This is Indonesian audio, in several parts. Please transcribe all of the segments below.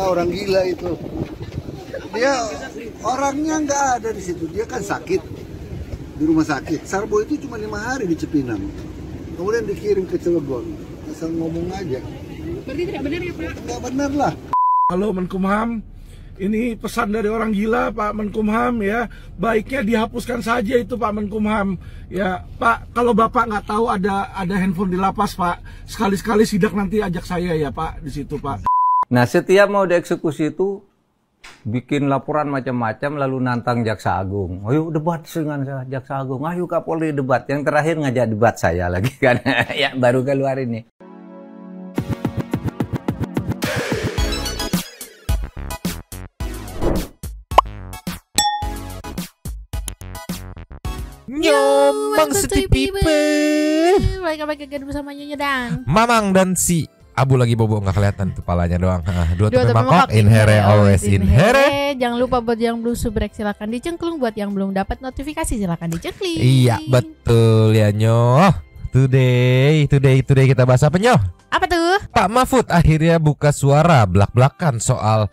orang gila itu. Dia orangnya nggak ada di situ. Dia kan sakit di rumah sakit. Sarbo itu cuma 5 hari di Cipinang, kemudian dikirim ke Cilegon. Asal ngomong aja. Berarti tidak benar ya Pak? Nggak benar lah. Halo Menkumham, ini pesan dari orang gila Pak Menkumham ya. Baiknya dihapuskan saja itu Pak Menkumham. Ya Pak, kalau Bapak nggak tahu ada handphone di lapas Pak, sekali-sekali sidak nanti ajak saya ya Pak di situ Pak. Nah, setiap mau dieksekusi itu bikin laporan macam-macam lalu nantang Jaksa Agung. Ayo debat dengan Jaksa Agung. Ayo Kapolri debat. Yang terakhir ngajak debat saya lagi kan. Ya baru keluar ini. Nyomong City People. Welcome back again bersama Nyonya Dan Mamang dan si Abu lagi bobo, nggak kelihatan kepalanya doang. Dua tepi mangkok, in inhere always inhere. Jangan lupa buat yang belum subrek silakan dicengklung. Buat yang belum dapat notifikasi silakan dicengkling. Iya betul ya Nyoh. Today kita bahas apa Nyoh? Apa tuh? Pak Mahfud akhirnya buka suara belak-belakan soal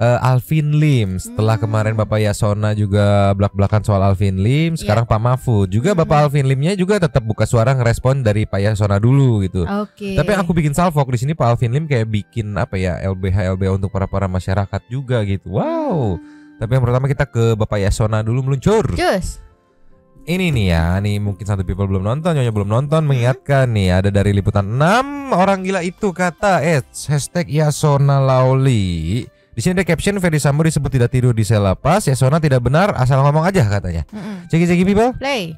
Alvin Lim. Setelah kemarin Bapak Yasona juga belak-belakan soal Alvin Lim, sekarang Pak Mahfud juga Bapak Alvin Limnya juga tetap buka suara ngerespon dari Pak Yasona dulu gitu. Tapi aku bikin salvok di sini Pak Alvin Lim kayak bikin apa ya, LBH untuk para masyarakat juga gitu. Wow. Tapi yang pertama kita ke Bapak Yasona dulu meluncur. Cus. Ini nih ya, nih mungkin satu people belum nonton, Nyonya belum nonton, mengingatkan nih ada dari liputan 6 orang gila itu kata hashtag Yasona Lauli. Di sini ada caption Ferdy Sambo disebut tidak tidur di sel lapas, Yasona tidak benar asal ngomong aja katanya. Ceki people. Play.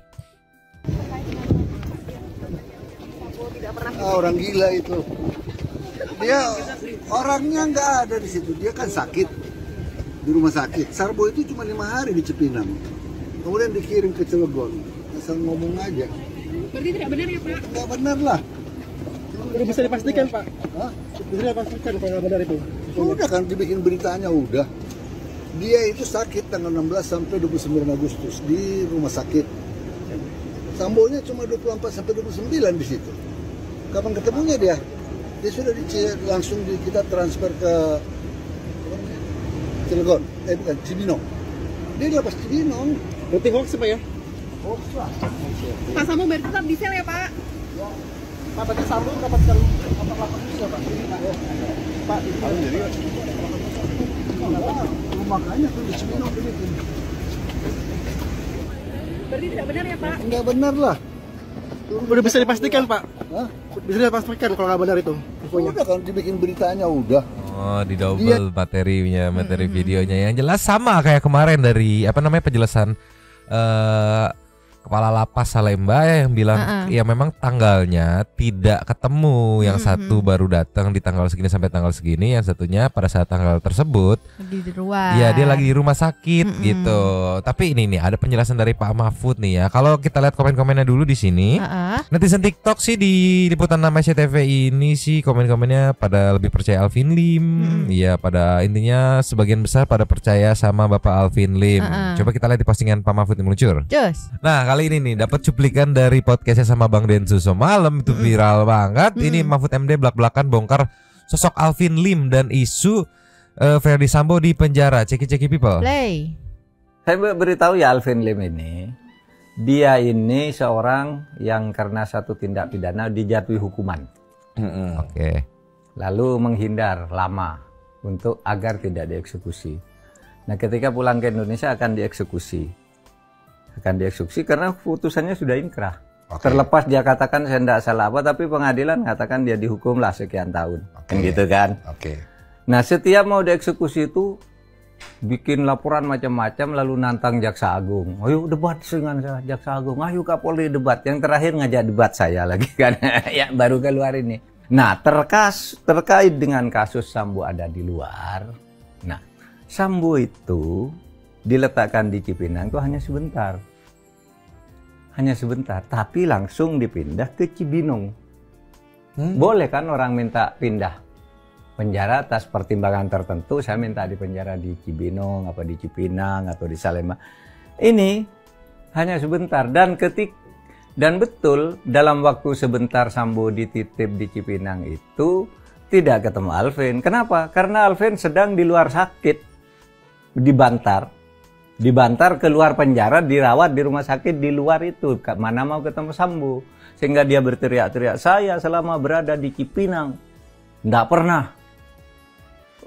Orang gila itu. Dia orangnya nggak ada di situ. Dia kan sakit di rumah sakit. Sarbo itu cuma 5 hari di Cipinang, kemudian dikirim ke Cilegon. Asal ngomong aja. Berarti tidak benar ya Pak? Nggak benar lah. Udah bisa dipastikan Pak? Hah? Bisa dipastikan kalau nggak benar itu? Udah kan dibikin beritanya udah. Dia itu sakit tanggal 16 sampai 29 Agustus di rumah sakit. Sambonya cuma 24 sampai 29 di situ. Kapan ketemunya dia? Dia sudah langsung kita transfer ke Cilegon. Bukan, Cibinong. Dia di lapas Cibinong. Berarti hoax Pak ya? Hoax lah. Pak Sambo baru tetap di sel ya Pak? Pak berarti Sambo dapat lapas juga Pak? Pak, makanya tuh di Cibinong begitu. Berarti tidak benar ya Pak? Nggak benar lah. udah bisa dipastikan Pak? Hah? Bisa dipastikan kalau nggak benar itu? Udah kan dibikin beritanya udah. Oh, di double materi videonya. Yang jelas sama kayak kemarin dari apa namanya penjelasan Kepala Lapas Salemba yang bilang ya memang tanggalnya tidak ketemu, yang satu baru datang di tanggal segini sampai tanggal segini, yang satunya pada saat tanggal tersebut di luar. ya dia lagi di rumah sakit gitu. Tapi ini nih ada penjelasan dari Pak Mahfud nih ya. Kalau kita lihat komen-komennya dulu di sini, netizen TikTok sih di liputan 6 SCTV ini sih komen-komennya pada lebih percaya Alvin Lim. Iya, pada intinya sebagian besar pada percaya sama Bapak Alvin Lim. Coba kita lihat di postingan Pak Mahfud yang meluncur. Cus. Nah, kali ini nih dapat cuplikan dari podcastnya sama Bang Densu semalam itu viral banget. Ini Mahfud MD belak-belakan bongkar sosok Alvin Lim dan isu Ferdy Sambo di penjara. Ceki people. Play. Saya beritahu ya Alvin Lim ini, dia ini seorang yang karena satu tindak pidana dijatuhi hukuman. Oke. Lalu menghindar lama untuk agar tidak dieksekusi. Nah, ketika pulang ke Indonesia akan dieksekusi karena putusannya sudah inkrah. Terlepas dia katakan saya tidak salah apa, tapi pengadilan katakan dia dihukumlah sekian tahun. Kan gitu kan. Nah, setiap mau dieksekusi itu bikin laporan macam-macam lalu nantang Jaksa Agung. Ayo debat dengan Jaksa Agung. Ayo Kapolri debat. Yang terakhir ngajak debat saya lagi kan. Ya baru keluar ini. Nah, terkait dengan kasus Sambo ada di luar. Nah, Sambo itu diletakkan di Cipinang itu hanya sebentar, tapi langsung dipindah ke Cibinong. Boleh kan orang minta pindah penjara atas pertimbangan tertentu, saya minta di penjara di Cibinong, apa di Cipinang atau di Salemba. Ini hanya sebentar dan betul dalam waktu sebentar Sambo dititip di Cipinang itu Tidak ketemu Alvin. Kenapa? Karena Alvin sedang di luar sakit, dibantar keluar penjara, dirawat di rumah sakit di luar itu. Mana mau ketemu Sambo? Sehingga dia berteriak-teriak, saya selama berada di Cipinang tidak pernah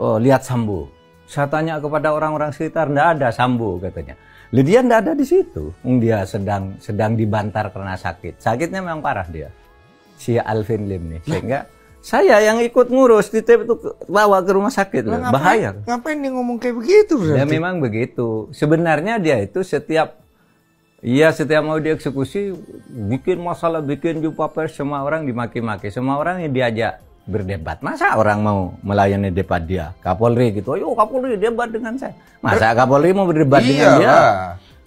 lihat Sambo. Saya tanya kepada orang-orang sekitar, tidak ada Sambo katanya. Dia tidak ada di situ. Dia sedang dibantar karena sakit. Sakitnya memang parah dia, si Alvin Lim nih. Sehingga saya yang ikut ngurus di itu bawa ke rumah sakit loh. Bahaya. Ngapain dia ngomong kayak begitu? Ya memang begitu. Sebenarnya dia itu setiap mau dieksekusi bikin masalah, bikin jumpa pers, semua orang dimaki-maki, semua orang yang diajak berdebat. Masa orang mau melayani debat dia? Kapolri gitu, ayo Kapolri debat dengan saya. Masa Kapolri mau berdebat dengan dia?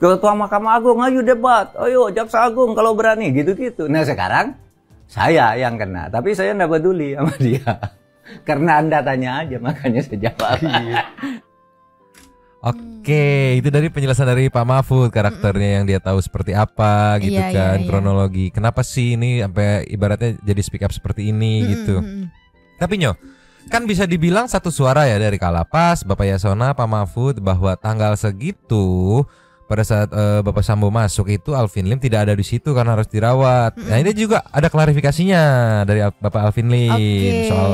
Ketua Mahkamah Agung, ayo debat. Ayo Jaksa Agung kalau berani, gitu-gitu. Nah sekarang saya yang kena, tapi saya tidak peduli sama dia. Karena Anda tanya aja, makanya saya jawab. Oke, itu dari penjelasan dari Pak Mahfud, karakternya yang dia tahu seperti apa gitu kan, kronologi. Kenapa sih ini sampai ibaratnya jadi speak up seperti ini gitu. Tapi Nyo, kan bisa dibilang satu suara ya dari Kalapas, Bapak Yasona, Pak Mahfud, bahwa tanggal segitu pada saat Bapak Sambo masuk itu Alvin Lim tidak ada di situ karena harus dirawat. Nah ini juga ada klarifikasinya dari Bapak Alvin Lim soal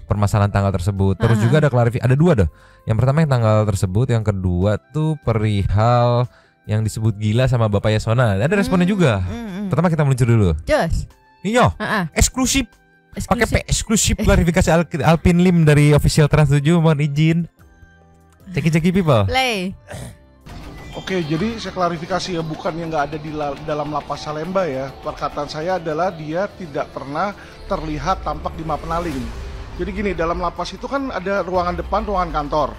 permasalahan tanggal tersebut. Terus juga ada ada dua deh. Yang pertama yang tanggal tersebut, yang kedua tuh perihal yang disebut gila sama Bapak Yasona. Ada responnya juga. Pertama kita meluncur dulu. Jos. Iya. Eksklusif. Pakai eksklusif klarifikasi Alvin Lim dari official Trans 7, mohon izin. Ceki people. Play. Oke, jadi saya klarifikasi ya, bukan yang nggak ada di dalam lapas Salemba ya. Perkataan saya adalah dia tidak pernah terlihat tampak di Mapenaling. Jadi gini, dalam lapas itu kan ada ruangan depan, ruangan kantor.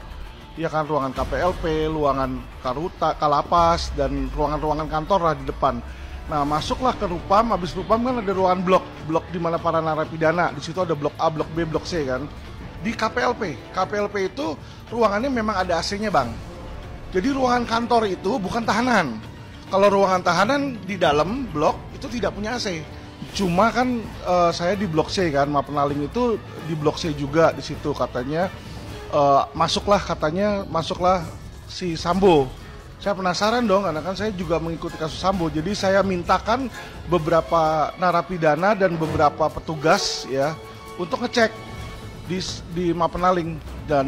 Ya kan, ruangan KPLP, ruangan Karuta, Kalapas, dan ruangan-ruangan kantor lah di depan. Nah, masuklah ke Rupam, habis Rupam kan ada ruangan blok di mana para narapidana. Di situ ada blok A, blok B, blok C kan. Di KPLP itu ruangannya memang ada AC-nya, Bang. Jadi ruangan kantor itu bukan tahanan. Kalau ruangan tahanan di dalam blok itu tidak punya AC. Cuma kan saya di blok C kan, Mapenaling itu di blok C juga, di situ katanya masuklah si Sambo. Saya penasaran dong, karena kan saya juga mengikuti kasus Sambo. Jadi saya mintakan beberapa narapidana dan beberapa petugas ya untuk ngecek di Mapenaling, dan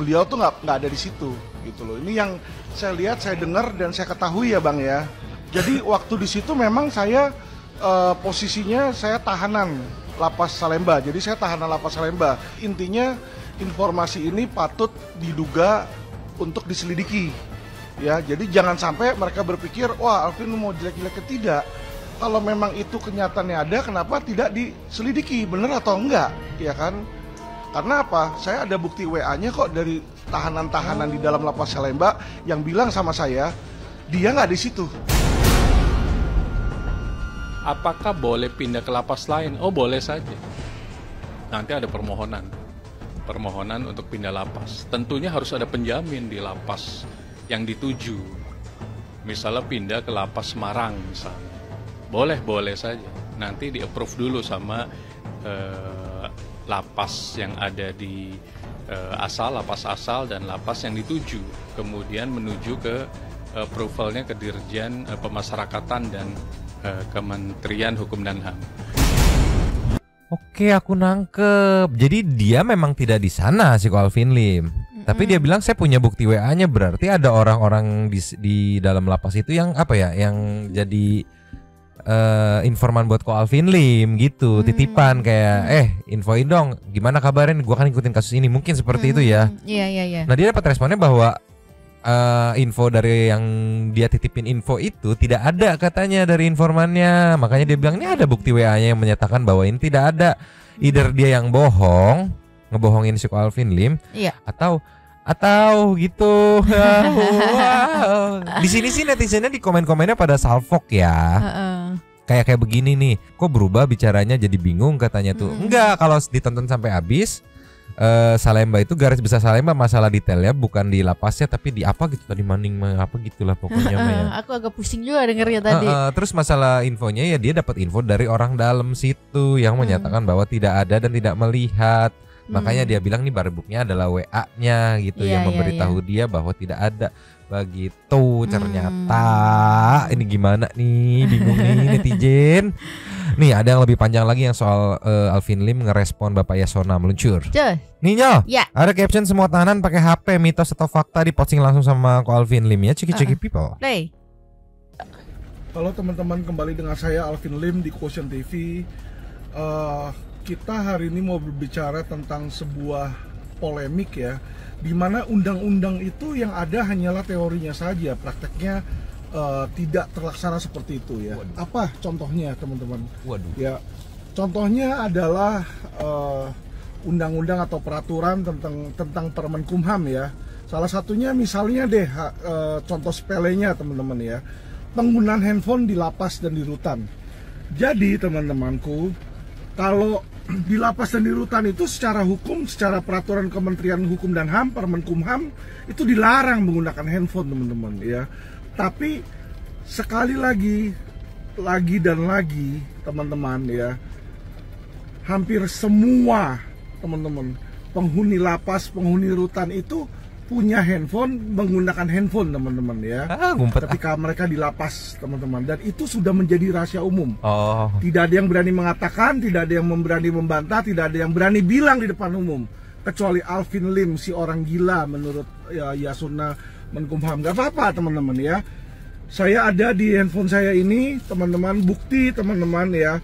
beliau tuh nggak ada di situ gitu loh. Ini yang saya lihat, saya dengar dan saya ketahui ya Bang ya. Jadi waktu di situ memang saya posisinya saya tahanan lapas Salemba. Jadi saya tahanan lapas Salemba. Intinya informasi ini patut diduga untuk diselidiki. Ya, jadi jangan sampai mereka berpikir, wah Alvin mau jelek-jelek, tidak. Kalau memang itu kenyataannya ada, kenapa tidak diselidiki, benar atau enggak, ya kan? Karena apa? Saya ada bukti WA-nya kok dari tahanan-tahanan di dalam lapas Salemba yang bilang sama saya, dia nggak di situ. Apakah boleh pindah ke lapas lain? Oh, boleh saja. Nanti ada permohonan untuk pindah lapas. Tentunya harus ada penjamin di lapas yang dituju. Misalnya pindah ke lapas Semarang misalnya. Boleh saja. Nanti di-approve dulu sama lapas yang ada di lapas asal dan lapas yang dituju. Kemudian menuju ke approvalnya ke Dirjen Pemasyarakatan dan Kementerian Hukum dan HAM. Oke, aku nangkep. Jadi dia memang tidak di sana si Alvin Lim. Tapi dia bilang saya punya bukti WA-nya, berarti ada orang-orang di dalam lapas itu yang apa ya, yang jadi informan buat Ko Alvin Lim gitu, titipan kayak infoin dong gimana kabarnya, gua kan ngikutin kasus ini, mungkin seperti itu ya. Iya. Nah dia dapat responnya bahwa info dari yang dia titipin info itu tidak ada katanya dari informannya, makanya dia bilang ini ada bukti WA-nya yang menyatakan bahwa ini tidak ada. Either dia yang ngebohongin si Ko Alvin Lim, atau gitu. Wow. Di sini sih netizennya di komen-komennya pada salfok ya. Kayak begini nih, kok berubah bicaranya jadi bingung katanya tuh. Enggak, kalau ditonton sampai habis, Salemba itu garis besar Salemba masalah detailnya bukan di lapasnya tapi di apa gitu, tadi maning apa gitulah pokoknya ya. Aku agak pusing juga dengernya tadi. Terus masalah infonya ya dia dapat info dari orang dalam situ yang menyatakan bahwa tidak ada dan tidak melihat. Makanya dia bilang nih barbuknya adalah WA-nya gitu Iya, yang iya, memberitahu dia bahwa tidak ada. Begitu ternyata. Ini gimana nih, bingung nih netizen. Nih ada yang lebih panjang lagi yang soal Alvin Lim ngerespon Bapak Yasona meluncur. Cus. Nih Nyol, Ya. ada caption semua tahanan pakai HP, mitos atau fakta diposting langsung sama Ko Alvin Lim ya. Ceki people. Play. Halo teman-teman, kembali dengan saya Alvin Lim di Quotient TV. Kita hari ini mau berbicara tentang sebuah polemik ya, di mana undang-undang itu yang ada hanyalah teorinya saja, prakteknya tidak terlaksana seperti itu ya. Waduh. Apa contohnya teman-teman? Waduh. Ya, contohnya adalah undang-undang atau peraturan tentang Permenkumham ya. Salah satunya misalnya deh, contoh sepelenya teman-teman ya, penggunaan handphone di lapas dan di rutan. Jadi teman-temanku, kalau di lapas dan di rutan itu secara hukum, secara peraturan Kementerian Hukum dan HAM, Permenkumham, itu dilarang menggunakan handphone teman-teman ya. Tapi sekali lagi dan lagi teman-teman ya, hampir semua teman-teman penghuni lapas, penghuni rutan itu punya handphone, menggunakan handphone teman-teman ya. Ketika mereka di lapas teman-teman, dan itu sudah menjadi rahasia umum. Tidak ada yang berani mengatakan, tidak ada yang berani membantah, tidak ada yang berani bilang di depan umum, kecuali Alvin Lim, si orang gila menurut Yasona Menkumham. Gak apa-apa teman-teman ya, saya ada di handphone saya ini teman-teman, bukti teman-teman ya,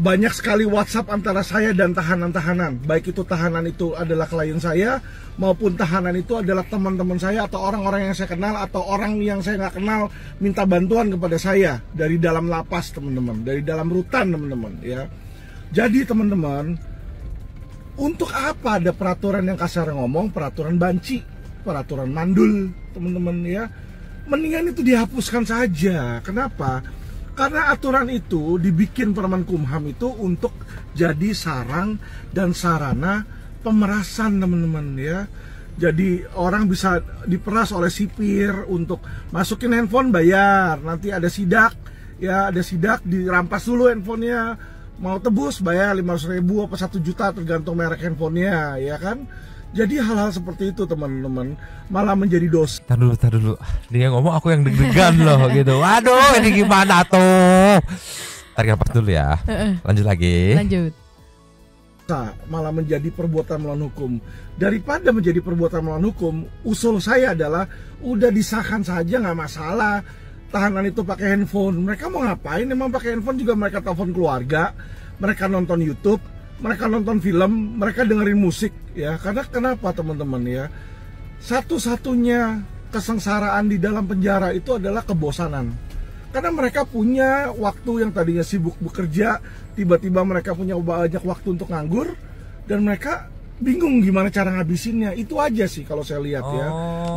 banyak sekali WhatsApp antara saya dan tahanan-tahanan. Baik itu tahanan itu adalah klien saya, maupun tahanan itu adalah teman-teman saya atau orang-orang yang saya kenal, atau orang yang saya nggak kenal minta bantuan kepada saya dari dalam lapas teman-teman, dari dalam rutan teman-teman ya. Jadi teman-teman, untuk apa ada peraturan yang kasar ngomong, peraturan banci, peraturan mandul teman-teman ya. Mendingan itu dihapuskan saja. Kenapa? Karena aturan itu dibikin Permenkumham itu untuk jadi sarang dan sarana pemerasan teman-teman ya. Jadi orang bisa diperas oleh sipir untuk masukin handphone bayar, nanti ada sidak ya, ada sidak dirampas dulu handphonenya, mau tebus bayar 500.000 apa 1 juta tergantung merek handphonenya ya kan. Jadi hal-hal seperti itu teman-teman malah menjadi dosa. Tar dulu. Dia ngomong aku yang deg-degan loh gitu. Waduh, ini gimana tuh? Tarik nafas dulu ya. Lanjut lagi. Lanjut. Malah menjadi perbuatan melawan hukum. Daripada menjadi perbuatan melawan hukum, usul saya adalah udah disahkan saja, nggak masalah. Tahanan itu pakai handphone. Mereka mau ngapain? Emang pakai handphone juga mereka telepon keluarga, mereka nonton YouTube, mereka nonton film, mereka dengerin musik ya. Karena kenapa teman-teman ya, satu-satunya kesengsaraan di dalam penjara itu adalah kebosanan. Karena mereka punya waktu yang tadinya sibuk bekerja, tiba-tiba mereka punya banyak waktu untuk nganggur, dan mereka bingung gimana cara ngabisinnya. Itu aja sih kalau saya lihat ya.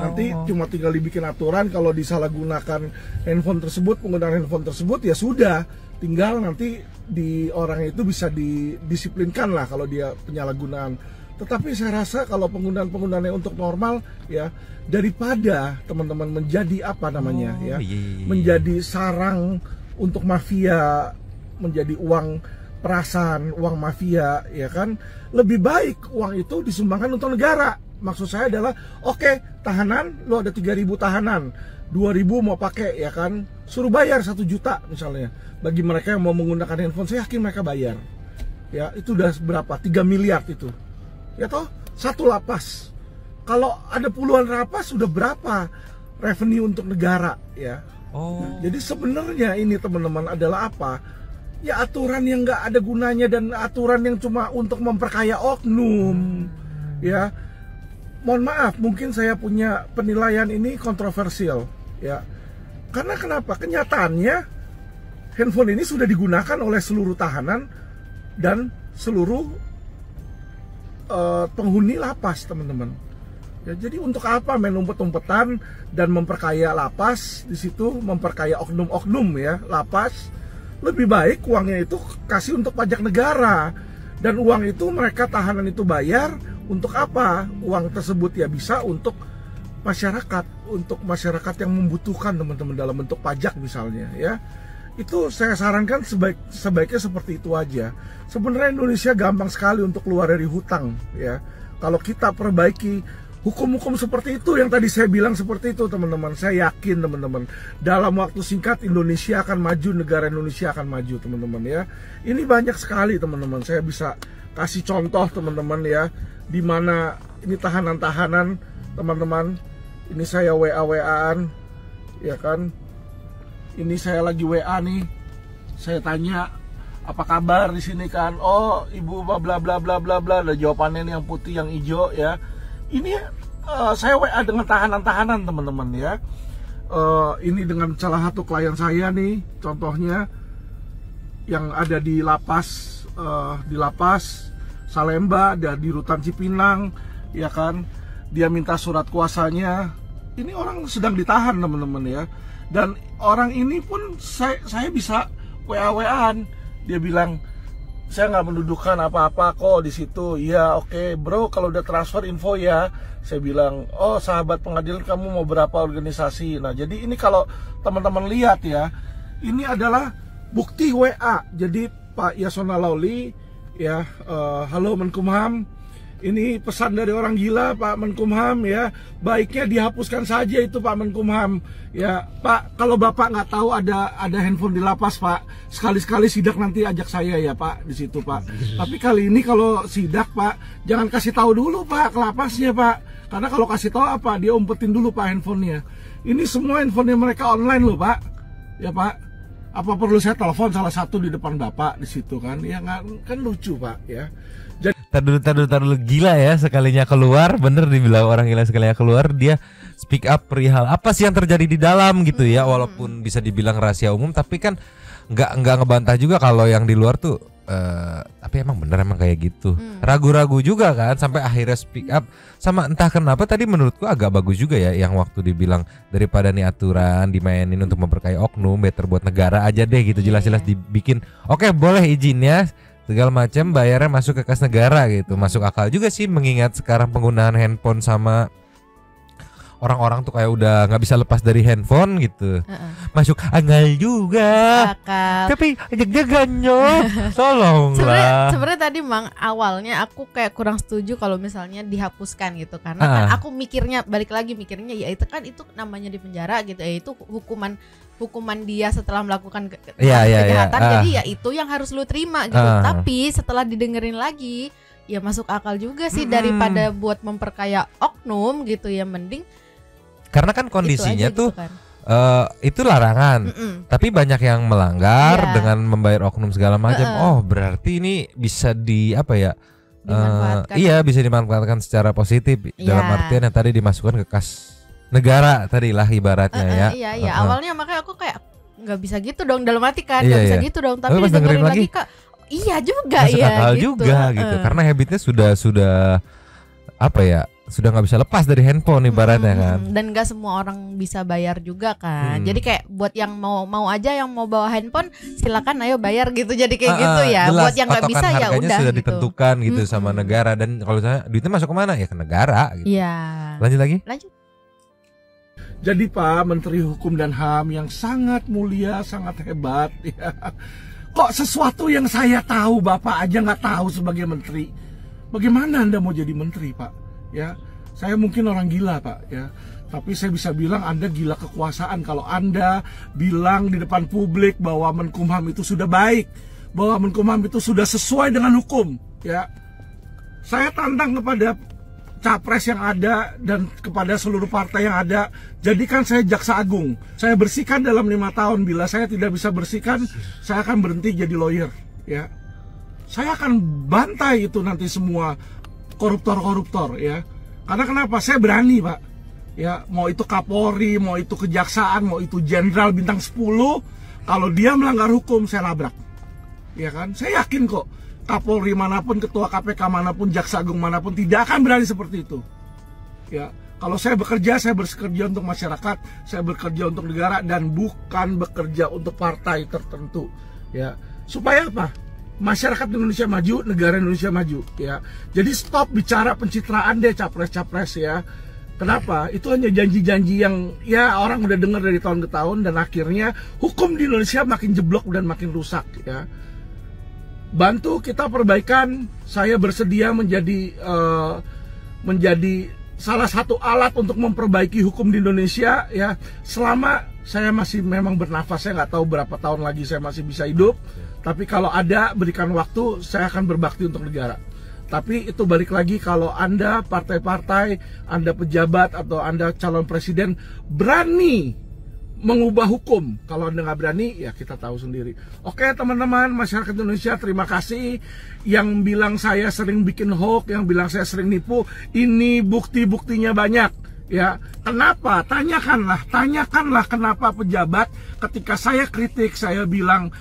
Nanti cuma tinggal dibikin aturan, kalau disalahgunakan handphone tersebut, penggunaan handphone tersebut ya sudah, tinggal nanti di orang itu bisa didisiplinkan lah kalau dia penyalahgunaan. Tetapi saya rasa kalau penggunaannya untuk normal ya, daripada teman-teman menjadi apa namanya ya, menjadi sarang untuk mafia, menjadi uang perasan, uang mafia ya kan, lebih baik uang itu disumbangkan untuk negara. Maksud saya adalah, oke, tahanan lo ada 3.000 tahanan, 2.000 mau pakai ya kan, suruh bayar 1 juta misalnya. Bagi mereka yang mau menggunakan handphone, saya yakin mereka bayar ya. Itu udah berapa? 3 miliar itu ya toh, satu lapas. Kalau ada puluhan lapas sudah berapa revenue untuk negara ya. Jadi sebenarnya ini teman-teman adalah apa ya, aturan yang nggak ada gunanya dan aturan yang cuma untuk memperkaya oknum ya. Mohon maaf, mungkin saya punya penilaian ini kontroversial ya. Karena kenapa? Kenyataannya handphone ini sudah digunakan oleh seluruh tahanan dan seluruh penghuni lapas teman-teman ya. Jadi untuk apa main umpet-umpetan dan memperkaya lapas di situ, memperkaya oknum-oknum ya lapas? Lebih baik uangnya itu kasih untuk pajak negara, dan uang itu mereka tahanan itu bayar untuk apa? Uang tersebut ya bisa untuk masyarakat yang membutuhkan teman-teman, dalam bentuk pajak misalnya ya. Itu saya sarankan sebaiknya seperti itu aja. Sebenarnya Indonesia gampang sekali untuk keluar dari hutang, ya. Kalau kita perbaiki hukum-hukum seperti itu yang tadi saya bilang seperti itu, teman-teman. Saya yakin, teman-teman, dalam waktu singkat Indonesia akan maju, negara Indonesia akan maju, teman-teman, ya. Ini banyak sekali, teman-teman. Saya bisa kasih contoh, teman-teman, ya, di mana ini tahanan-tahanan, teman-teman. Ini saya WA-WA-an, ya kan. Ini saya lagi WA nih. Saya tanya, apa kabar di sini kan? Oh, ibu bla bla bla bla bla bla. Ada jawabannya nih yang putih, yang hijau, ya. Ini saya WA dengan tahanan-tahanan, teman-teman, ya. Ini dengan salah satu klien saya nih, contohnya yang ada di lapas Salemba, ada di Rutan Cipinang, ya kan. Dia minta surat kuasanya. Ini orang sedang ditahan, teman-teman, ya. Dan orang ini pun saya bisa WA-WA-an. Dia bilang, saya nggak mendudukan apa-apa kok di situ. Iya, oke, bro, kalau udah transfer info ya. Saya bilang, oh, sahabat pengadilan, kamu mau berapa organisasi? Nah, jadi ini kalau teman-teman lihat, ya, ini adalah bukti WA. Jadi Pak Yasona Lawli, ya, halo Menkumham. Ini pesan dari orang gila, Pak Menkumham, ya. Baiknya dihapuskan saja itu, Pak Menkumham. Ya, Pak, kalau Bapak nggak tahu ada handphone di lapas, Pak, sekali-sekali sidak nanti ajak saya ya, Pak, di situ, Pak. Tapi kali ini kalau sidak, Pak, jangan kasih tahu dulu, Pak, ke lapasnya, Pak. Karena kalau kasih tahu apa, dia umpetin dulu, Pak, handphonenya. Ini semua handphonenya mereka online loh, Pak. Ya, Pak. Apa perlu saya telepon salah satu di depan Bapak di situ kan? Ya nggak, kan lucu, Pak, ya. Tar dulu, gila ya sekalinya keluar, bener dibilang orang gila sekalinya keluar, dia speak up perihal apa sih yang terjadi di dalam gitu ya, walaupun bisa dibilang rahasia umum, tapi kan nggak ngebantah juga kalau yang di luar tuh, tapi emang bener emang kayak gitu, ragu-ragu juga kan, sampai akhirnya speak up. Sama entah kenapa tadi menurutku agak bagus juga ya, yang waktu dibilang daripada nih aturan dimainin untuk memperkaya oknum, better buat negara aja deh gitu, jelas-jelas dibikin, oke, boleh izinnya segala macam, bayarnya masuk ke kas negara gitu. Masuk akal juga sih, mengingat sekarang penggunaan handphone sama orang-orang tuh kayak udah nggak bisa lepas dari handphone gitu. Masuk akal juga. Tapi jaga-jaganya tolonglah. Sebenarnya tadi Mang, awalnya aku kayak kurang setuju kalau misalnya dihapuskan gitu, karena kan aku mikirnya balik lagi ya itu kan itu namanya di penjara gitu ya, itu hukuman dia setelah melakukan kejahatan, jadi ya itu yang harus lu terima gitu. Tapi setelah didengerin lagi, ya masuk akal juga sih, daripada buat memperkaya oknum gitu ya, mending. Karena kan kondisinya itu tuh gitu kan. Itu larangan, tapi banyak yang melanggar dengan membayar oknum segala macam. Oh, berarti ini bisa dimanfaatkan. Bisa dimanfaatkan secara positif dalam artian yang tadi dimasukkan ke kas negara tadi lah ibaratnya ya. Iya. Awalnya makanya aku kayak nggak bisa gitu dong, dalam hati kan nggak bisa gitu dong. Tapi dengerin lagi Kak, iya juga masuk ya akal gitu. juga gitu. Karena habitnya sudah sudah nggak bisa lepas dari handphone ibaratnya kan. Dan nggak semua orang bisa bayar juga kan. Jadi kayak buat yang mau aja, yang mau bawa handphone silakan ayo bayar gitu. Jadi kayak gitu ya. Jelas, buat yang nggak bisa ya udah sudah gitu. ditentukan gitu sama negara. Dan kalau saya duitnya masuk kemana ya, ke negara gitu. Iya. Lanjut lagi. Jadi Pak Menteri Hukum dan HAM yang sangat mulia, sangat hebat, ya. Kok sesuatu yang saya tahu Bapak aja nggak tahu sebagai menteri? Bagaimana Anda mau jadi menteri, Pak? Ya, saya mungkin orang gila, Pak, ya. Tapi saya bisa bilang Anda gila kekuasaan kalau Anda bilang di depan publik bahwa Menkumham itu sudah baik, bahwa Menkumham itu sudah sesuai dengan hukum, ya. Saya tantang kepada capres yang ada dan kepada seluruh partai yang ada, jadikan saya jaksa agung. Saya bersihkan dalam 5 tahun. Bila saya tidak bisa bersihkan, saya akan berhenti jadi lawyer, ya. Saya akan bantai itu nanti semua koruptor-koruptor, ya. Karena kenapa? Saya berani, Pak. Ya, mau itu Kapolri, mau itu kejaksaan, mau itu jenderal bintang 10, kalau dia melanggar hukum saya labrak. Ya kan? Saya yakin kok Kapolri manapun, ketua KPK manapun, jaksa agung manapun tidak akan berani seperti itu. Ya, kalau saya bekerja untuk masyarakat, saya bekerja untuk negara dan bukan bekerja untuk partai tertentu. Ya, supaya apa? Masyarakat Indonesia maju, negara Indonesia maju. Ya, jadi stop bicara pencitraan deh capres-capres ya. Kenapa? Itu hanya janji-janji yang ya orang udah dengar dari tahun ke tahun, dan akhirnya hukum di Indonesia makin jeblok dan makin rusak ya. Bantu kita perbaikan. Saya bersedia menjadi salah satu alat untuk memperbaiki hukum di Indonesia ya. Selama saya masih memang bernafas, saya nggak tahu berapa tahun lagi saya masih bisa hidup. Tapi kalau ada, berikan waktu, saya akan berbakti untuk negara. Tapi itu balik lagi, kalau Anda partai-partai, Anda pejabat atau Anda calon presiden berani mengubah hukum. Kalau Anda nggak berani, ya kita tahu sendiri. Oke teman-teman, masyarakat Indonesia, terima kasih. Yang bilang saya sering bikin hoax, yang bilang saya sering nipu, ini bukti-buktinya banyak. Ya, kenapa? Tanyakanlah kenapa pejabat ketika saya kritik, saya bilang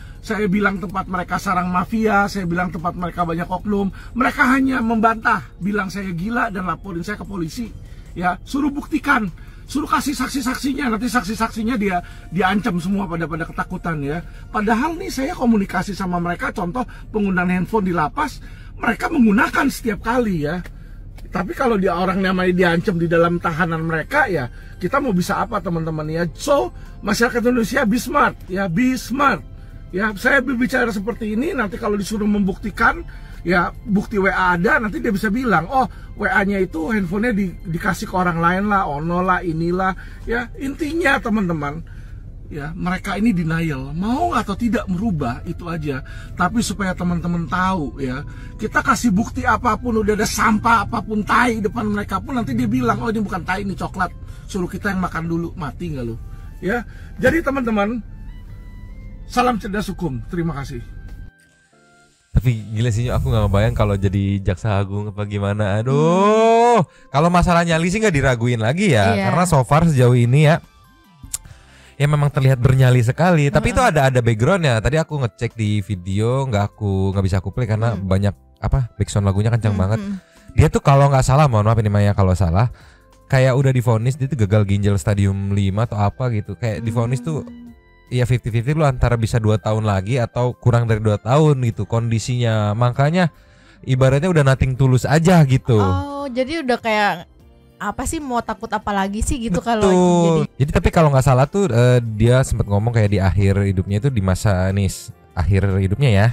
tempat mereka sarang mafia, saya bilang tempat mereka banyak oknum, mereka hanya membantah, bilang saya gila dan laporin saya ke polisi. Ya, suruh buktikan, suruh kasih saksi-saksinya, nanti saksi-saksinya dia diancam semua pada ketakutan ya. Padahal nih saya komunikasi sama mereka, contoh penggunaan handphone di lapas, mereka menggunakan setiap kali ya. Tapi kalau dia orang namanya diancam di dalam tahanan mereka, ya kita mau bisa apa teman-teman ya. So, masyarakat Indonesia be smart ya, be smart. Ya, saya berbicara seperti ini, nanti kalau disuruh membuktikan, ya bukti WA ada, nanti dia bisa bilang, oh WA-nya itu handphonenya dikasih ke orang lain lah, ono lah, inilah. Ya, intinya teman-teman, ya mereka ini denial, mau atau tidak merubah itu aja. Tapi supaya teman-teman tahu ya, kita kasih bukti apapun, udah ada sampah apapun, tai depan mereka pun, nanti dia bilang, oh ini bukan tai, ini coklat. Suruh kita yang makan dulu, mati nggak lu? Ya, jadi teman-teman, salam cerdas hukum, terima kasih. Tapi gila sih, aku nggak ngebayang kalau jadi jaksa agung apa gimana. Aduh, kalau masalah nyali sih nggak diraguin lagi ya, karena so far sejauh ini ya memang terlihat bernyali sekali. Tapi itu ada backgroundnya. Tadi aku ngecek di video, nggak bisa aku play karena banyak background lagunya kencang banget. Dia tuh kalau nggak salah, mohon maaf ini Maya kalau salah, kayak udah divonis dia tuh gagal ginjal stadium 5 atau apa gitu. Kayak divonis tuh ya 50-50 lu antara bisa 2 tahun lagi atau kurang dari 2 tahun gitu kondisinya. Makanya ibaratnya udah nothing tulus aja gitu. Oh, jadi udah kayak apa sih, mau takut apa lagi sih gitu. Betul. Kalau jadi tapi kalau nggak salah tuh dia sempat ngomong kayak di akhir hidupnya itu, di masa akhir hidupnya ya,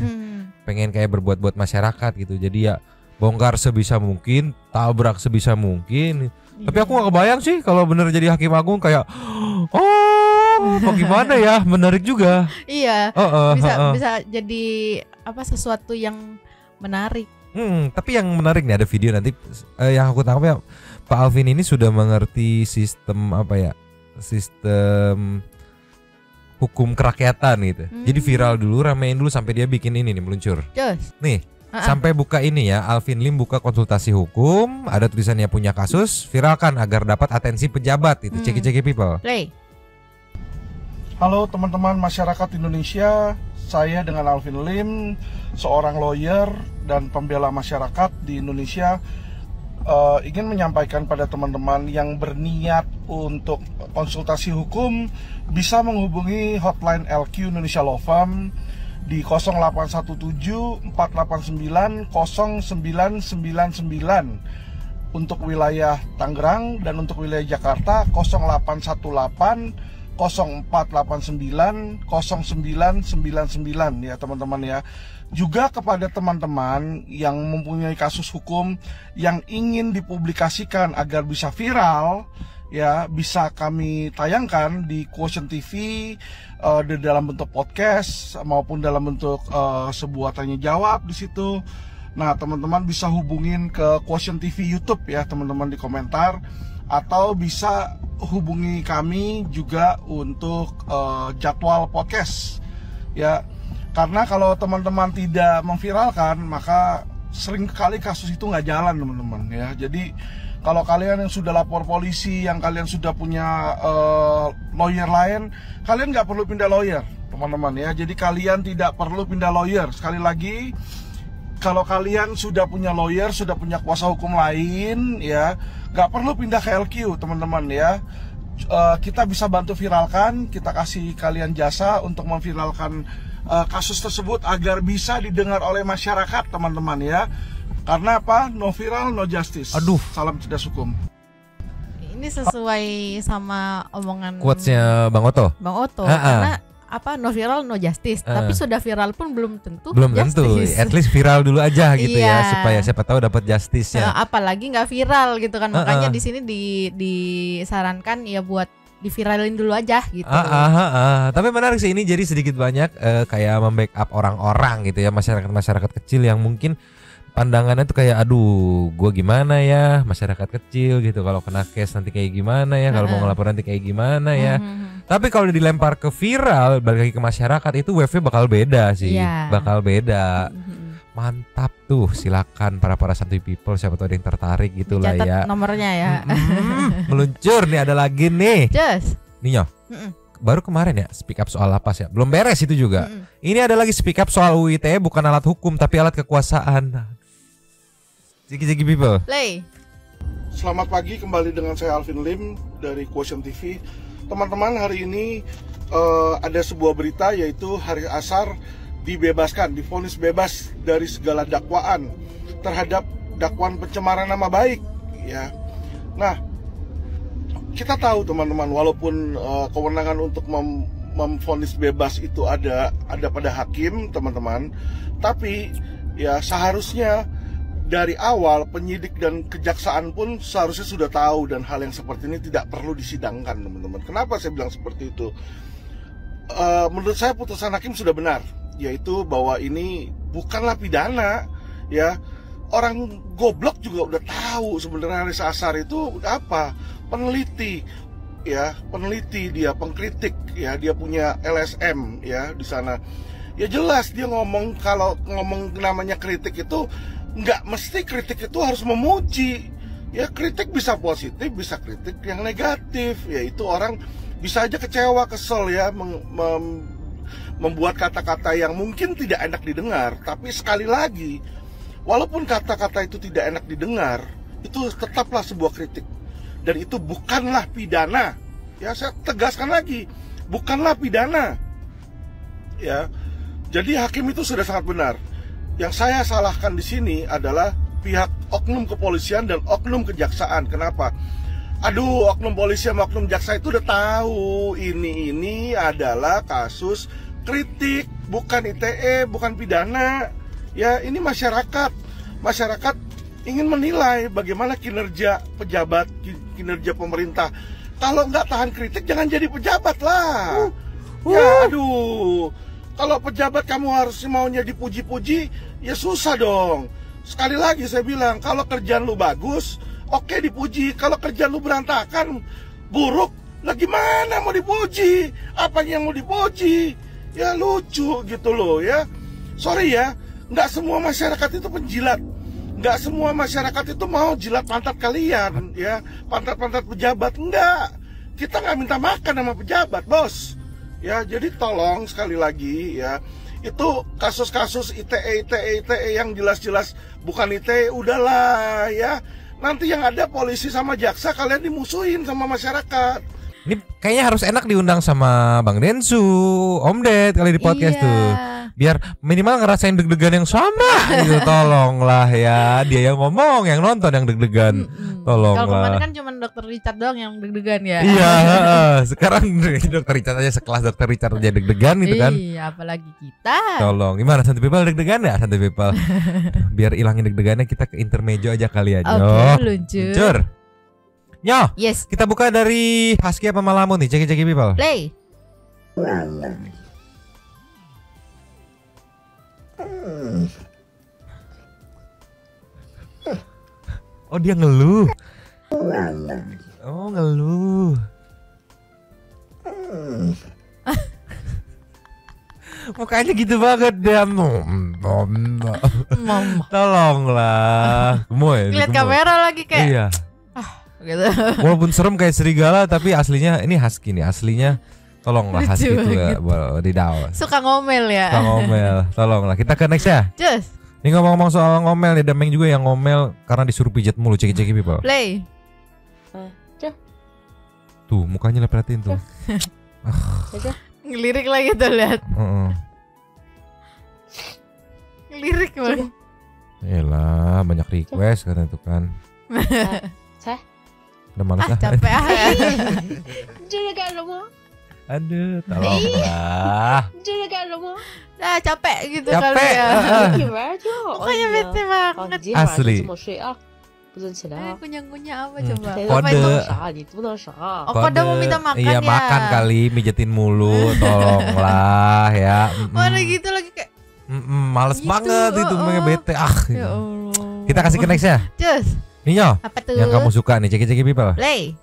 pengen kayak berbuat buat masyarakat gitu. Jadi ya bongkar sebisa mungkin, tabrak sebisa mungkin. Tapi aku nggak kebayang sih kalau bener jadi hakim agung kayak kok gimana ya, menarik juga. Iya, bisa jadi sesuatu yang menarik. Tapi yang menarik nih, ada video nanti yang aku tangkap ya, Pak Alvin ini sudah mengerti sistem sistem hukum kerakyatan gitu. Jadi viral dulu, ramein dulu sampai dia bikin ini nih, meluncur. Nih, sampai buka ini ya, Alvin Lim buka konsultasi hukum, ada tulisannya punya kasus, viralkan agar dapat atensi pejabat itu. Ceki people. Play. Halo teman-teman masyarakat Indonesia, saya dengan Alvin Lim, seorang lawyer dan pembela masyarakat di Indonesia, ingin menyampaikan pada teman-teman yang berniat untuk konsultasi hukum bisa menghubungi hotline LQ Indonesia Law Firm di 0817 489 0999 untuk wilayah Tangerang, dan untuk wilayah Jakarta 0818 0489 0999 ya teman-teman ya. Juga kepada teman-teman yang mempunyai kasus hukum yang ingin dipublikasikan agar bisa viral ya, bisa kami tayangkan di Quotient TV di dalam bentuk podcast maupun dalam bentuk sebuah tanya jawab di situ. Nah, teman-teman bisa hubungin ke Quotient TV YouTube ya teman-teman di komentar, atau bisa hubungi kami juga untuk jadwal podcast ya. Karena kalau teman-teman tidak memviralkan, maka sering kali kasus itu nggak jalan teman-teman ya. Jadi kalau kalian yang sudah lapor polisi, yang kalian sudah punya lawyer lain, kalian nggak perlu pindah lawyer teman-teman ya. Jadi kalian tidak perlu pindah lawyer. Sekali lagi, kalau kalian sudah punya lawyer, sudah punya kuasa hukum lain ya, nggak perlu pindah ke LQ teman-teman ya. Kita bisa bantu viralkan, kita kasih kalian jasa untuk memviralkan kasus tersebut agar bisa didengar oleh masyarakat teman-teman ya. Karena apa? No viral, no justice. Aduh. Salam cerdas hukum. sesuai sama omongan Quotes-nya Bang Oto. Karena apa, no viral no justice. Tapi sudah viral pun belum tentu justice. At least viral dulu aja gitu Iya. ya, supaya siapa tahu dapat justice-nya. Apalagi nggak viral gitu kan. Makanya di sini disarankan ya buat diviralin dulu aja gitu. Tapi menarik sih ini, jadi sedikit banyak kayak membackup orang-orang gitu ya, masyarakat kecil yang mungkin pandangannya tuh kayak aduh gue gimana ya masyarakat kecil gitu, kalau kena case nanti kayak gimana ya, kalau mau ngelapor nanti kayak gimana ya. Tapi kalau dilempar ke viral balik lagi ke masyarakat, itu wave-nya bakal beda sih. Bakal beda. Mantap tuh, silakan para santuy people, siapa tahu ada yang tertarik gitu lah ya. Nomornya ya. Meluncur nih, ada lagi nih. Just. Nih Nyo. Baru kemarin ya speak up soal lapas ya. Belum beres itu juga. Ini ada lagi speak up soal UU ITE, bukan alat hukum tapi alat kekuasaan. Jeki people. Play. Selamat pagi, kembali dengan saya Alvin Lim dari Quotient TV. Teman-teman, hari ini ada sebuah berita, yaitu Haris Azhar dibebaskan, divonis bebas dari segala dakwaan terhadap dakwaan pencemaran nama baik ya. Nah, kita tahu teman-teman, walaupun kewenangan untuk memvonis bebas itu ada pada hakim teman-teman, tapi ya seharusnya dari awal penyidik dan kejaksaan pun seharusnya sudah tahu, dan hal yang seperti ini tidak perlu disidangkan teman-teman. Kenapa saya bilang seperti itu? Menurut saya putusan hakim sudah benar, yaitu bahwa ini bukanlah pidana ya. Orang goblok juga udah tahu sebenarnya Haris Azhar itu apa, peneliti ya, peneliti dia, pengkritik ya, dia punya LSM ya di sana. Ya jelas dia ngomong, kalau ngomong namanya kritik itu nggak mesti kritik itu harus memuji ya. Kritik bisa positif, bisa kritik yang negatif ya. Itu orang bisa aja kecewa, kesel ya, membuat kata-kata yang mungkin tidak enak didengar. Tapi sekali lagi, walaupun kata-kata itu tidak enak didengar, itu tetaplah sebuah kritik, dan itu bukanlah pidana ya. Saya tegaskan lagi, bukanlah pidana ya. Jadi hakim itu sudah sangat benar. Yang saya salahkan di sini adalah pihak oknum kepolisian dan oknum kejaksaan. Kenapa? Aduh, oknum polisi sama oknum jaksa itu udah tahu ini adalah kasus kritik, bukan ITE, bukan pidana. Ya, ini masyarakat ingin menilai bagaimana kinerja pejabat, kinerja pemerintah. Kalau nggak tahan kritik, jangan jadi pejabat lah. Ya, aduh. Kalau pejabat kamu harus maunya dipuji-puji, ya susah dong. Sekali lagi saya bilang, kalau kerjaan lu bagus, oke dipuji. Kalau kerjaan lu berantakan, buruk, lah gimana mau dipuji? Apanya yang mau dipuji? Ya lucu gitu loh ya. Sorry ya, nggak semua masyarakat itu penjilat. Nggak semua masyarakat itu mau jilat pantat kalian ya, pantat-pantat pejabat. Enggak, kita nggak minta makan sama pejabat, bos. Ya, jadi tolong sekali lagi ya, itu kasus-kasus ITE yang jelas-jelas bukan ITE, udahlah ya. Nanti yang ada polisi sama jaksa, kalian dimusuhin sama masyarakat. Ini kayaknya harus enak diundang sama Bang Densu, Om Ded kali di podcast tuh. Biar minimal ngerasain deg-degan yang sama gitu. Tolonglah ya, dia yang ngomong, yang nonton yang deg-degan. Tolonglah. Kalau kemarin kan cuma Dokter Richard doang yang deg-degan ya. Iya, sekarang Dokter Richard aja, sekelas Dokter Richard aja deg-degan gitu kan. Iya, apalagi kita. Tolong, gimana Santuy People, deg-degan ya Santuy People? Biar ilangin deg-degannya kita ke intermezzo aja kali ya. Oke, luncur. Nyo, yes. Kita buka dari Husky apa Malamun nih, ceki people. Play. Oh dia ngeluh. Oh ngeluh. Mukanya gitu banget dia. Tolonglah. Gemoy. Lihat kamera lagi kayak. Iya. Gitu. Walaupun serem kayak serigala, tapi aslinya ini husky nih, aslinya tolonglah husky itu tidak. Suka ngomel ya. Suka ngomel, tolonglah. Kita ke next ya. Just. Ini ngomong-ngomong soal ngomel nih, Dameng juga yang ngomel karena disuruh pijat mulu, ceki people. Play. Tuh mukanya perhatiin tuh. Ngelirik lagi tuh, lihat. Ngelirik banget. Yalah, banyak request kan itu kan. Udah males ah. Capek ah. 这是干什么？ Aduh, tolonglah. 这是干什么？ Nah, capek gitu Capek, kali ya. 一玩就好。 Pokoknya bete 好， banget. 你今天晚上就 Asli. 这么睡啊，不准起来啊！ Kunyah-kunyah apa coba? 谁 Kode. 都不能啥，你不能啥。 Oh, kode mau minta makan Iya ya? makan kali, mijetin mulu, tolonglah ya. Mana gitu lagi kayak Males Gitu, banget itu, makanya bete. ya Allah. Kita kasih ke next ya. Cus, Ninyo, apa tuh? yang kamu suka nih, ceki-ceki people. Play.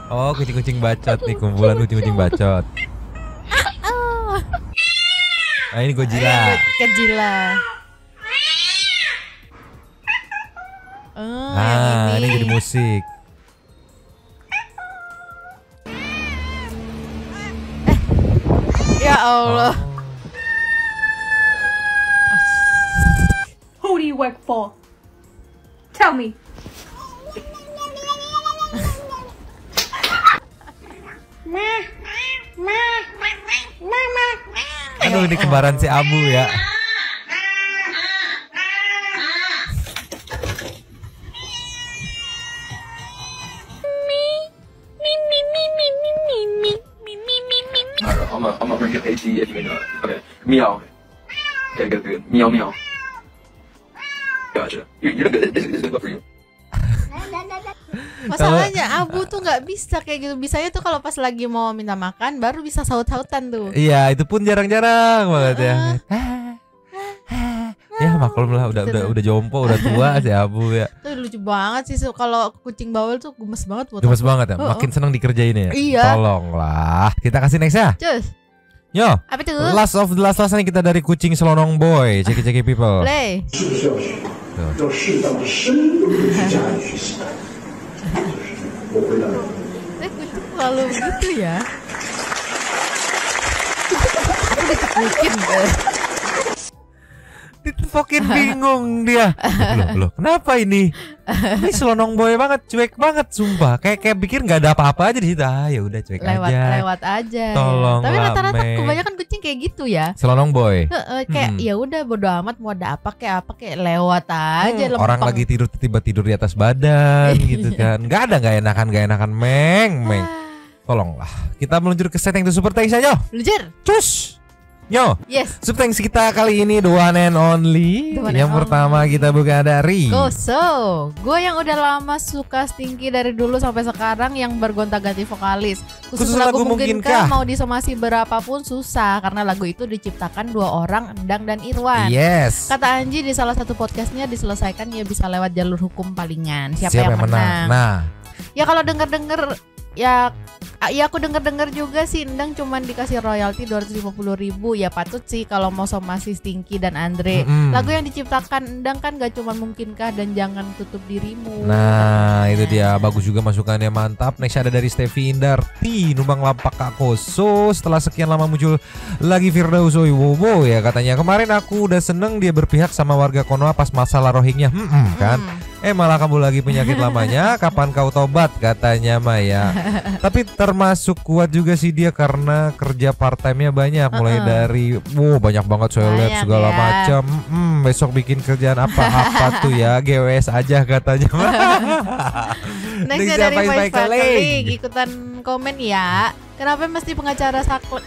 Oh, kucing-kucing bacot nih, kumpulan kucing-kucing bacot. Nah, ini Godzilla. Godzilla. Oh, Nah, yang ini jadi musik. Ya Allah. Who do you work for? Tell me. Aduh, ini kembaran si Abu ya. I'm gonna bring it AT if you know. Okay. Meow. Okay, good. Meow meow. Gotcha. You're good. This is good for you. Masalahnya Abu tuh nggak bisa kayak gitu. Bisanya tuh kalau pas lagi mau minta makan baru bisa saut-sautan tuh. Iya, itu pun jarang-jarang banget ya. Ya maklum lah, udah jompo, udah tua si Abu ya. Tuh lucu banget sih kalau kucing bawel tuh gemes banget buat Gemes aku. banget ya, makin seneng dikerjain ya. Iya. Tolonglah, kita kasih next ya. Cus, Yo, apa tuh? last of the last nih kita dari kucing selonong boy, ceki-ceki people. Play. Kucing selalu begitu ya. Aku dicepukin deh. Ditepokin bingung dia. Loh, kenapa ini? Ini selonong boy banget, cuek banget sumpah. Kayak pikir nggak ada apa-apa aja di situ. Ah, ya udah cuek aja. Lewat aja. Tolong Tapi rata-rata Mei. kebanyakan kucing kayak gitu ya. Selonong boy. Kayak ya udah bodo amat mau ada apa kayak lewat aja lempeng. Orang lagi tidur tiba tidur di atas badan gitu kan. Nggak enakan meng. Tolonglah. Kita meluncur ke setting to super thanks aja. Lujer. Cus. Yo, Yes. super thanks kita kali ini the one and only. The one Yang and pertama kita buka dari Goso. Gue yang udah lama suka Stinky dari dulu sampai sekarang yang bergonta-ganti vokalis. Khusus lagu Mungkinkah mau disomasi berapapun susah karena lagu itu diciptakan dua orang, Endang dan Irwan. Yes. Kata Anji di salah satu podcastnya diselesaikan ya bisa lewat jalur hukum palingan. Siapa yang menang? Nah, Ya kalau denger-denger ya aku denger-denger juga sih Endang cuman dikasih royalti 250.000. Ya patut sih kalau mau somasi Stinky dan Andre. Lagu yang diciptakan Endang kan gak cuman Mungkinkah dan Jangan Tutup Dirimu. Nah, itu dia, bagus juga masukannya, mantap. Next ada dari Steffi Indarti, numpang lapak Kak Koso. Setelah sekian lama muncul lagi Firdaus Wibowo ya katanya. Kemarin aku udah seneng dia berpihak sama warga Konoha pas masalah Rohingya. Kan? Malah kamu lagi penyakit lamanya. Kapan kau tobat katanya Maya. Tapi termasuk kuat juga sih dia karena kerja part time-nya banyak, mulai dari banyak banget saya lihat segala macam. Besok bikin kerjaan apa tuh ya, GWS aja katanya. Nextnya dari Vice Catholic ikutan komen ya. Kenapa mesti pengacara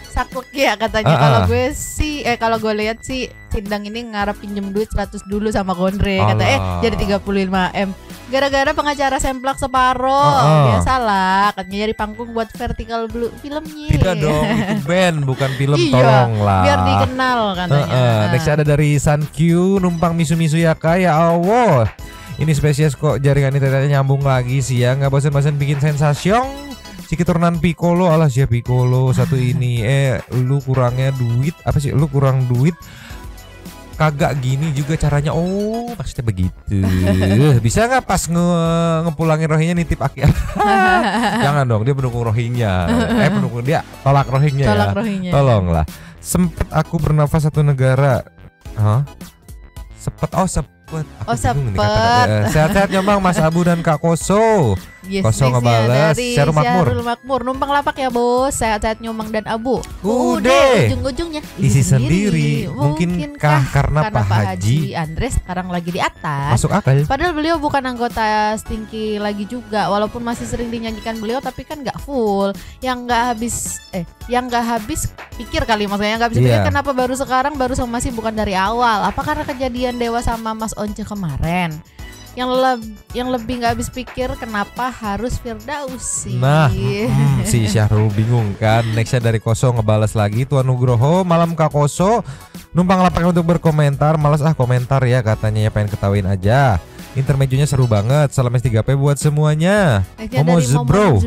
saklek ya katanya. Kalau gue sih kalau gue lihat sih Sindang ini ngarep pinjem duit 100 dulu sama Gondre kata jadi 35M. Gara-gara pengacara semplak separoh. Biasalah katanya jadi panggung buat vertical blue filmnya. Tidak dong, itu band bukan film. Iya, tolonglah. biar dikenal katanya. Next ada dari San Q, numpang misu-misu ya kayak Allah. Ini spesies kok jaringan internetnya nyambung lagi sih ya. Nggak bosan-bosan bikin sensasiong. Si keturunan Piccolo, alah siapa Piccolo satu ini. Lu kurangnya duit. Apa sih? Lu kurang duit. Kagak gini juga caranya. Oh, maksudnya begitu. Bisa nggak pas ngepulangin Rohingya nitip Aki? Jangan dong, dia pendukung Rohingya. Pendukung dia tolak Rohingya ya. Rohingya. Tolonglah. Sempet aku bernafas satu negara. Sempet Sempet. Oh, sempet. Sehat-sehat Nyomang Mas Abu dan Kak Koso. Yes, Koso ngebales. dari Syarul Makmur. Syarul Makmur. Numpang lapak ya bos. Sehat-sehat Nyomang dan Abu. Udah. Ujung-ujungnya Isi sendiri. Mungkinkah karena Pak Haji Andre sekarang lagi di atas? Masuk akal. Padahal beliau bukan anggota Stinky lagi juga. Walaupun masih sering dinyanyikan beliau, tapi kan nggak full. Yang nggak habis pikir kali, maksudnya nggak habis pikir kenapa baru sekarang, baru somasi bukan dari awal. Apa karena kejadian Dewa sama Mas Once kemarin? Yang lebih nggak habis pikir kenapa harus Firdausi. Nah, si Syahrul bingung kan. Nextnya dari Koso ngebales lagi, Tuan Nugroho, malam Kak Koso, numpang lapak untuk berkomentar. Malas komentar ya katanya, ya pengen ketawain aja. Intermezzonya seru banget. Salam S3P buat semuanya. Momo Bro.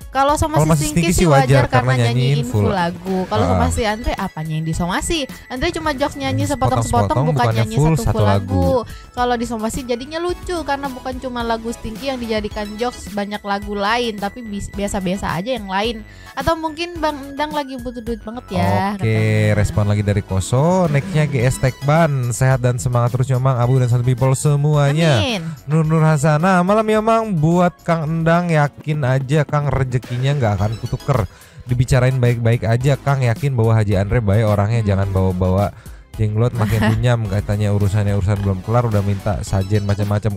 Kalau sama si Stinky sih wajar karena nyanyiin full lagu. Kalau sama si Andre apanya yang disomasi? Andre cuma jokes nyanyi sepotong-sepotong, bukan nyanyi satu lagu. Kalau disomasi jadinya lucu karena bukan cuma lagu Stinky yang dijadikan jokes, banyak lagu lain tapi biasa-biasa aja yang lain. Atau mungkin Bang Endang lagi butuh duit banget ya. Oke, respon lagi dari Koso. Nextnya GS Tekban, sehat dan semangat terus Nyomang, Abu dan Satu People semuanya. Amin. Nur Hasana, malam Nyomang buat Kang Endang, yakin aja Kang rezekinya nggak akan kutuker. Dibicarain baik-baik aja Kang, yakin bahwa Haji Andre baik orangnya, jangan bawa-bawa jenglot makin runyam katanya, urusan belum kelar udah minta sajen macam-macam.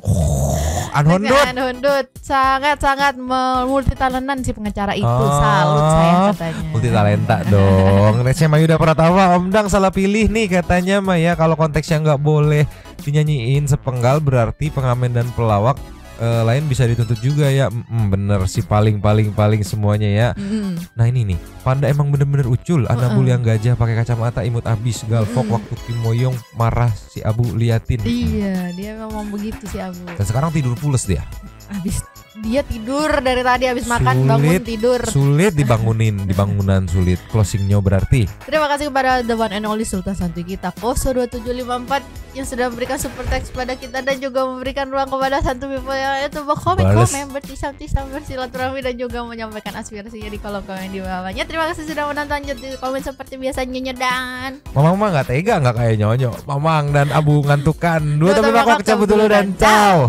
Anhundut sangat multi talentan si pengacara itu. Salut saya katanya. Multi talenta dong. Nextnya Mayuda Pratama, Om Dang salah pilih nih katanya Maya. Kalau konteksnya nggak boleh dinyanyiin sepenggal berarti pengamen dan pelawak lain bisa dituntut juga ya. Bener sih, paling semuanya ya. Nah ini nih, Panda emang bener-bener ucul. Anabul yang gajah pakai kacamata imut abis. Galvok waktu Kim Moyong marah si Abu liatin. Iya, dia memang begitu si Abu. Dan sekarang tidur pules dia. Habis dia tidur dari tadi, habis makan bangun tidur. Sulit dibangunin, di bangunan sulit. Closingnya berarti. Terima kasih kepada the one and only Sultan Santuy kita Koso 2754 yang sudah memberikan super text pada kita dan juga memberikan ruang kepada Santuy People yang itu komen bertisam-tisam bersilaturahmi dan juga menyampaikan aspirasinya di kolom komen di bawahnya. Terima kasih sudah menonton, jadi komen seperti biasanya dan Mamang nggak tega nggak kayak Nyonyo. Mamang dan Abu ngantukan. Dua teman aku cabut dulu dan ciao.